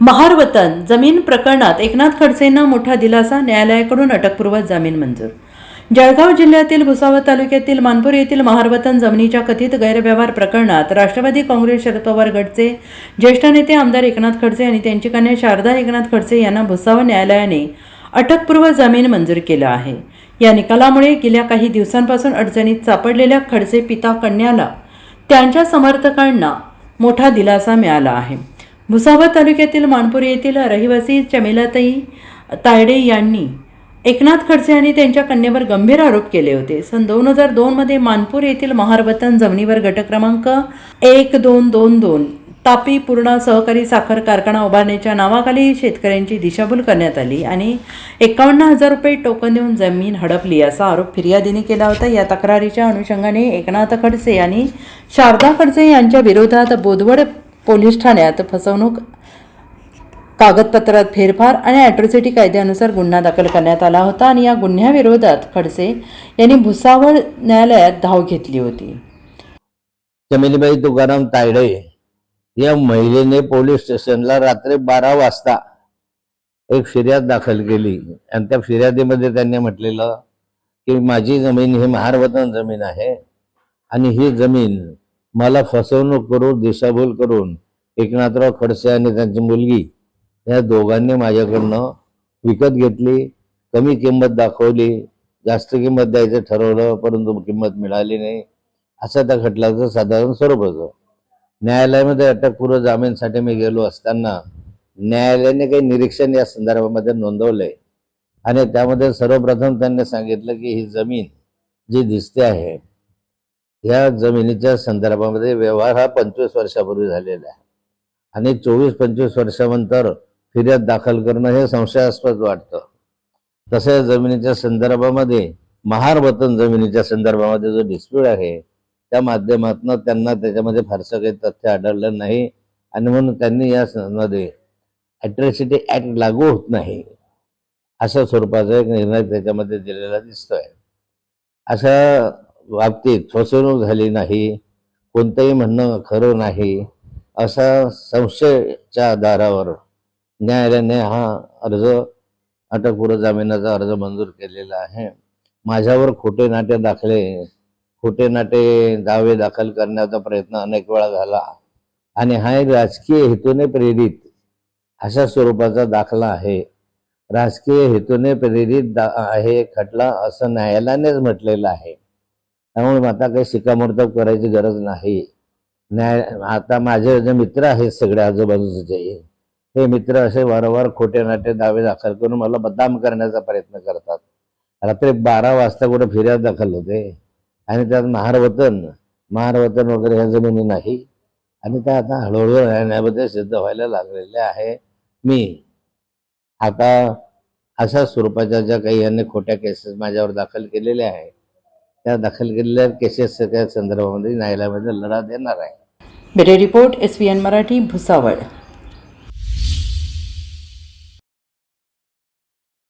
महार वतन जमीन प्रकरणात एकनाथ खडसेंना मोठा दिलासा, न्यायालयाकडून अटकपूर्व जामीन मंजूर. जळगाव जिल्ह्यातील भुसावळ तालुक्यातील मानपूर येथील महार वतन जमिनीच्या कथित गैरव्यवहार प्रकरणात राष्ट्रवादी काँग्रेस शरद पवार गटचे ज्येष्ठ नेते आमदार एकनाथ खडसे आणि त्यांची कन्या शारदा एकनाथ खडसे यांना भुसावळ न्यायालयाने अटकपूर्व जामीन मंजूर केला आहे. या निकालामुळे गेल्या काही दिवसांपासून अडचणीत सापडलेल्या खडसे पिता कन्याला त्यांच्या समर्थकांना मोठा दिलासा मिळाला आहे. भुसावळ तालुक्यातील मानपूर येथील रहिवासी चमेलाताई तायडे यांनी एकनाथ खडसे आणि त्यांच्या कन्येवर गंभीर आरोप केले होते. सन 2002 मध्ये मानपूर येथील महार वतन जमिनीवर गट क्रमांक 1222 तापी पूर्णा सहकारी साखर कारखाना उभारण्याच्या नावाखाली शेतकऱ्यांची दिशाभूल करण्यात आली आणि 51,000 रुपये टोकन देऊन जमीन हडपली असा आरोप फिर्यादीने केला होता. या तक्रारीच्या अनुषंगाने एकनाथ खडसे आणि शारदा खडसे यांच्या विरोधात बोदवड पोलीस ठाण्यात फसवणूक, कागदपत्रात फेरफार आणि अॅट्रॉसिटी कायद्यानुसार गुन्हा दाखल करण्यात आला होता आणि या गुन्ह्याविरोधात खडसे यांनी भुसावळ न्यायालयात धाव घेतली होती. चमेलीबाई तुकाराम तायडे या महिलेने पोलीस स्टेशनला रात्री 12 वाजता एक फिर्याद दाखल केली आणि त्या फिर्यादीमध्ये त्यांनी म्हटलेलं की माझी जमीन ही महार वतन जमीन आहे आणि ही जमीन मला फसवणूक करून, दिशाभूल करून एकनाथराव खडसे आणि त्यांची मुलगी या दोघांनी माझ्याकडनं विकत घेतली. कमी किंमत दाखवली, जास्त किंमत द्यायचं ठरवलं परंतु किंमत मिळाली नाही. असं त्या खटल्याचं साधारण स्वरूप होतं. न्यायालयामध्ये अटकपूर्व जामीनसाठी मी गेलो असताना न्यायालयाने काही निरीक्षण या संदर्भामध्ये नोंदवलंय आणि त्यामध्ये सर्वप्रथम त्यांनी सांगितलं की ही जमीन जी दिसते आहे या जमिनीच्या संदर्भामध्ये व्यवहार हा 25 वर्षापूर्वी झालेला आहे आणि 24-25 वर्षानंतर फिर्याद दाखल करणं हे संशयास्पद वाटतं. तसं जमिनीच्या संदर्भामध्ये महार वतन जमिनीच्या संदर्भामध्ये जो डिस्प्यूट आहे त्या माध्यमातून त्यांना त्याच्यामध्ये फारसं काही तथ्य आढळलं नाही आणि म्हणून त्यांनी यामध्ये अॅट्रॉसिटी ऍक्ट लागू होत नाही अशा स्वरूपाचा एक निर्णय त्याच्यामध्ये दिलेला दिसतोय. अशा बाबतीत फसवणूक झाली नाही, कोणतंही म्हणणं खरं नाही असा संशयाच्या आधारावर न्यायालयाने हा अर्ज, अटकपूर्व जामिनाचा अर्ज मंजूर केलेला आहे. माझ्यावर खोटे नाटे दावे दाखल करण्याचा प्रयत्न अनेक वेळा झाला आणि हा एक राजकीय हेतूने प्रेरित अशा स्वरूपाचा दाखला आहे. राजकीय हेतूने प्रेरित आहे खटला असं न्यायालयानेच म्हटलेलं आहे. त्यामुळे आता काही शिक्कामोर्तब करायची गरज नाही. आता माझे जे मित्र आहेत सगळे आजूबाजूचे हे मित्र असे वारंवार खोटे नाटे दावे दाखल करून मला बदनाम करण्याचा प्रयत्न करतात. रात्री 12 वाजता कुठे फिर्याद दाखल होते आणि त्यात महार वतन वगैरे ह्या जमिनी नाही आणि त्या आता हळूहळू न्यायालयामध्ये सिद्ध व्हायला लागलेले आहे. मी आता अशा स्वरूपाच्या ज्या काही यांनी खोट्या केसेस माझ्यावर दाखल केलेल्या आहे त्या दाखल केलेल्या केसेसच्या संदर्भामध्ये न्यायालयामध्ये लढा देणार आहे. Bureau report SVN Marathi, Bhusawal.